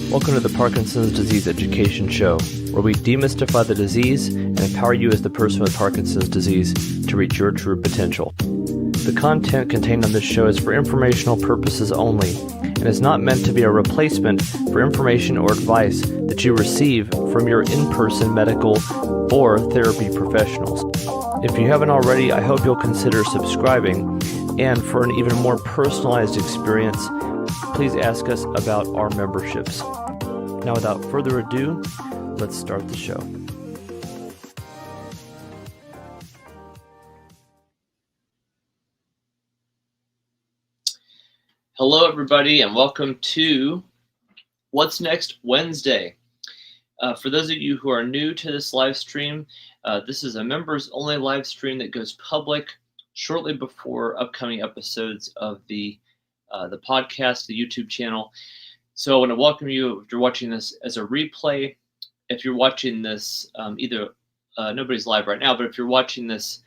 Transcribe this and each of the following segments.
Welcome to the Parkinson's Disease Education Show, where we demystify the disease and empower you as the person with Parkinson's disease to reach your true potential. The content contained on this show is for informational purposes only and is not meant to be a replacement for information or advice that you receive from your in-person medical or therapy professionals. If you haven't already, I hope you'll consider subscribing, and for an even more personalized experience, please ask us about our memberships. Now, without further ado, let's start the show. Hello, everybody, and welcome to What's Next Wednesday. For those of you who are new to this live stream, this is a members-only live stream that goes public shortly before upcoming episodes of the podcast, the YouTube channel. So I want to welcome you if you're watching this as a replay. If you're watching this nobody's live right now, but if you're watching this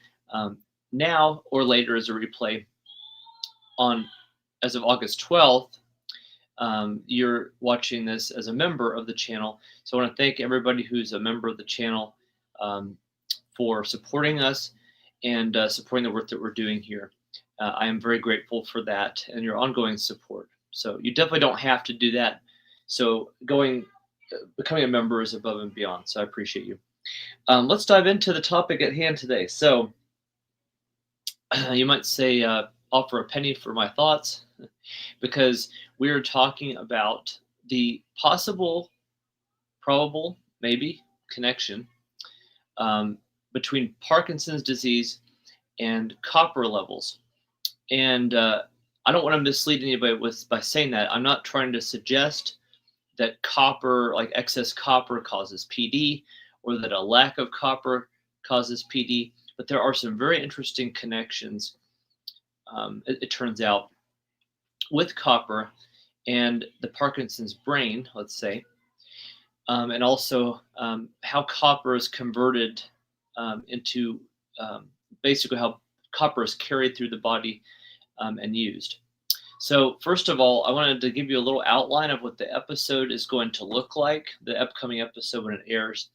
now or later as a replay as of August 12th, you're watching this as a member of the channel. So I want to thank everybody who's a member of the channel for supporting us and supporting the work that we're doing here. I am very grateful for that and your ongoing support. So you definitely don't have to do that. So becoming a member is above and beyond. So I appreciate you. Let's dive into the topic at hand today. So you might say, offer a penny for my thoughts, because we are talking about the possible, probable, maybe connection between Parkinson's disease and copper levels. And I don't want to mislead anybody by saying that. I'm not trying to suggest that copper, like excess copper, causes PD, or that a lack of copper causes PD. But there are some very interesting connections, it turns out, with copper and the Parkinson's brain, let's say, and also how copper is converted into basically how copper is carried through the body and used. So first of all, I wanted to give you a little outline of what the episode is going to look like, the upcoming episode when it airs.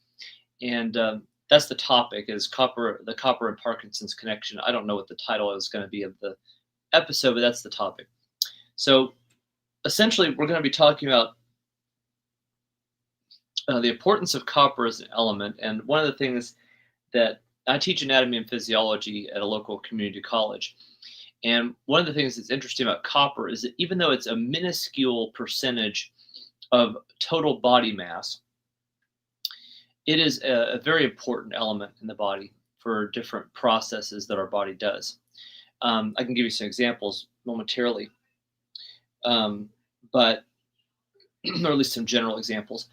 And that's the topic, is the copper and Parkinson's connection. I don't know what the title is going to be of the episode, but that's the topic. So essentially, we're going to be talking about the importance of copper as an element. And one of the things that I teach anatomy and physiology at a local community college. And one of the things that's interesting about copper is that even though it's a minuscule percentage of total body mass, it is a very important element in the body for different processes that our body does. I can give you some examples momentarily, but or at least some general examples.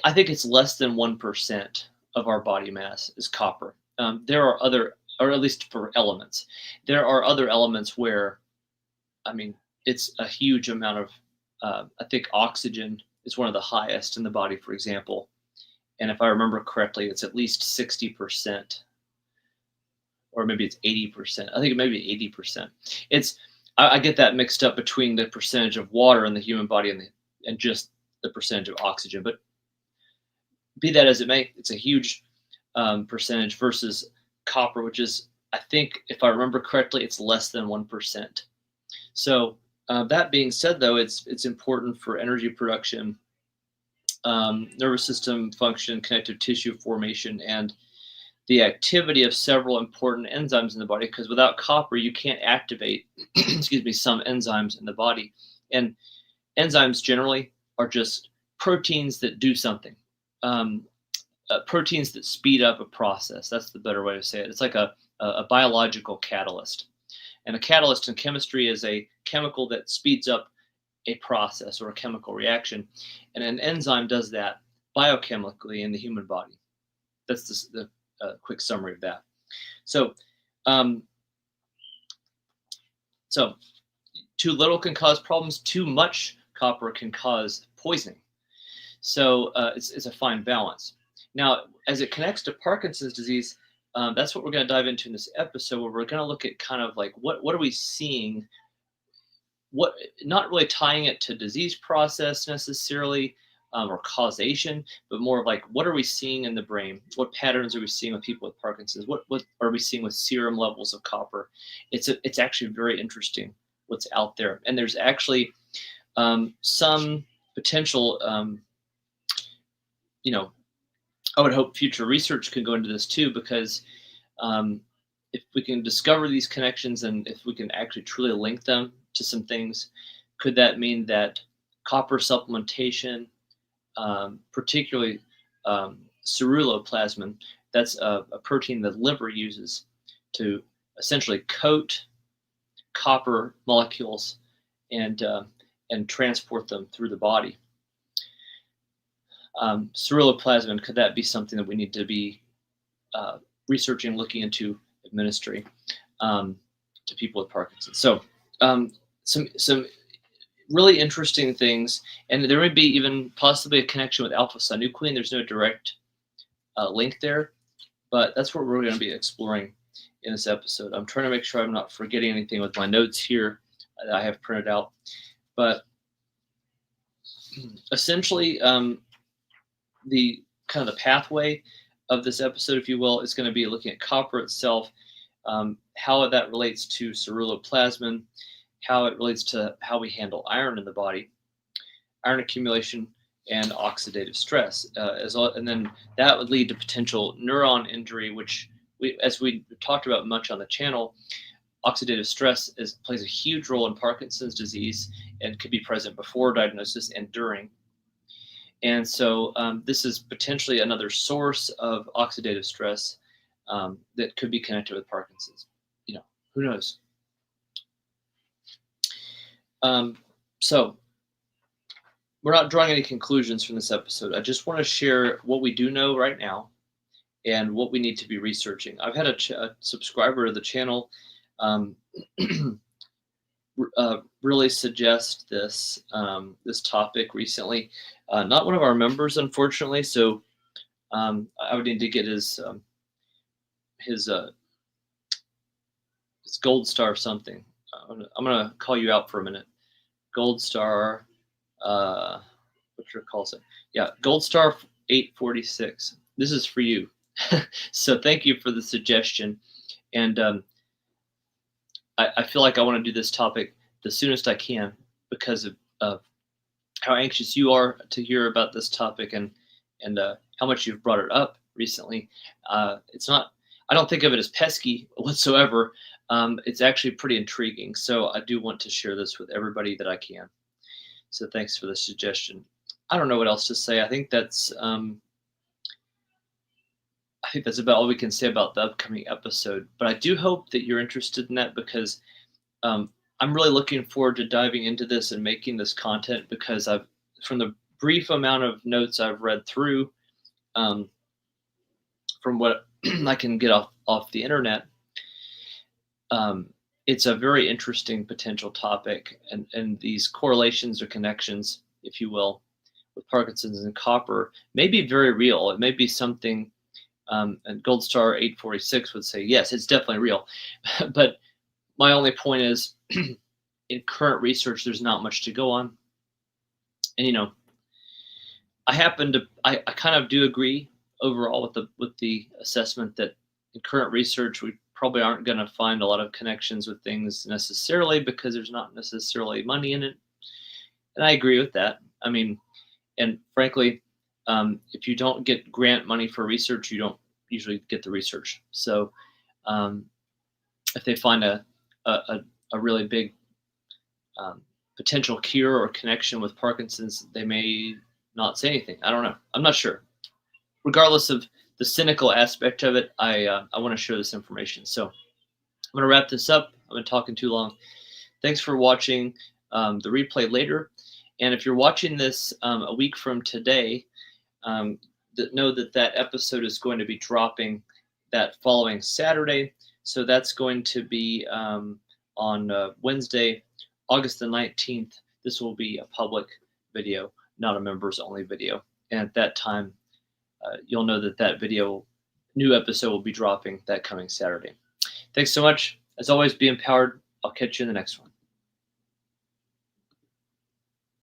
I think it's less than 1% of our body mass is copper. There are other, or at least for elements, there are other elements where, it's a huge amount of, I think oxygen is one of the highest in the body, for example. And if I remember correctly, it's at least 60%, or maybe it's 80%. I think it may be 80%. I get that mixed up between the percentage of water in the human body and just the percentage of oxygen. But be that as it may, it's a huge percentage versus copper, which is, I think, if I remember correctly, it's less than 1%. So that being said, though, it's important for energy production, nervous system function, connective tissue formation, and the activity of several important enzymes in the body, because without copper, you can't activate, some enzymes in the body. And enzymes generally are just proteins that do something, proteins that speed up a process. That's the better way to say it. It's like a biological catalyst. And a catalyst in chemistry is a chemical that speeds up a process or a chemical reaction. And an enzyme does that biochemically in the human body. That's the quick summary of that. So too little can cause problems. Too much copper can cause poisoning. So it's a fine balance. Now, as it connects to Parkinson's disease, that's what we're going to dive into in this episode, where we're going to look at kind of like what are we seeing, what, not really tying it to disease process necessarily, or causation, but more of like what are we seeing in the brain? What patterns are we seeing with people with Parkinson's? What are we seeing with serum levels of copper? It's actually very interesting what's out there, and there's actually some potential. You know, I would hope future research can go into this too, because um, if we can discover these connections and if we can actually truly link them to some things, could that mean that copper supplementation, particularly ceruloplasmin, that's a protein the liver uses to essentially coat copper molecules and transport them through the body. Ceruloplasmin, could that be something that we need to be researching, looking into, administering to people with Parkinson's? So some really interesting things, and there may be even possibly a connection with alpha-synuclein. There's no direct link there, but that's what we're going to be exploring in this episode. I'm trying to make sure I'm not forgetting anything with my notes here that I have printed out, but essentially the kind of the pathway of this episode, if you will, is going to be looking at copper itself, how that relates to ceruloplasmin, how it relates to how we handle iron in the body, iron accumulation, and oxidative stress, and then that would lead to potential neuron injury, which as we talked about much on the channel, oxidative stress plays a huge role in Parkinson's disease and could be present before diagnosis and during. And so this is potentially another source of oxidative stress that could be connected with Parkinson's. Who knows? So we're not drawing any conclusions from this episode. I just want to share what we do know right now and what we need to be researching. I've had a subscriber to the channel really suggest this topic recently. Not one of our members, unfortunately. So I would need to get his Gold Star something. I'm gonna call you out for a minute. Gold Star, what your calls it? Yeah, Gold Star 846. This is for you. So thank you for the suggestion, and I feel like I want to do this topic the soonest I can because of how anxious you are to hear about this topic and how much you've brought it up recently. It's not. I don't think of it as pesky whatsoever. It's actually pretty intriguing. So I do want to share this with everybody that I can. So thanks for the suggestion. I don't know what else to say. I think that's about all we can say about the upcoming episode. But I do hope that you're interested in that, because I'm really looking forward to diving into this and making this content, because from the brief amount of notes I've read through, from what I can get off the internet, it's a very interesting potential topic, and these correlations or connections, if you will, with Parkinson's and copper may be very real. It may be something, and Gold Star 846 would say, yes, it's definitely real. But my only point is, in current research, there's not much to go on. And I kind of do agree overall with the assessment that in current research we probably aren't going to find a lot of connections with things necessarily, because there's not necessarily money in it. And I agree with that. I mean, and frankly, if you don't get grant money for research, you don't usually get the research. So if they find a really big potential cure or connection with Parkinson's, they may not say anything. I don't know. I'm not sure. Regardless of the cynical aspect of it, I want to share this information. So I'm going to wrap this up. I've been talking too long. Thanks for watching the replay later. And if you're watching this a week from today, know that episode is going to be dropping that following Saturday. So that's going to be on Wednesday, August the 19th. This will be a public video, not a members only video. And at that time, you'll know that video new episode will be dropping that coming Saturday. Thanks so much. As always, be empowered. I'll catch you in the next one.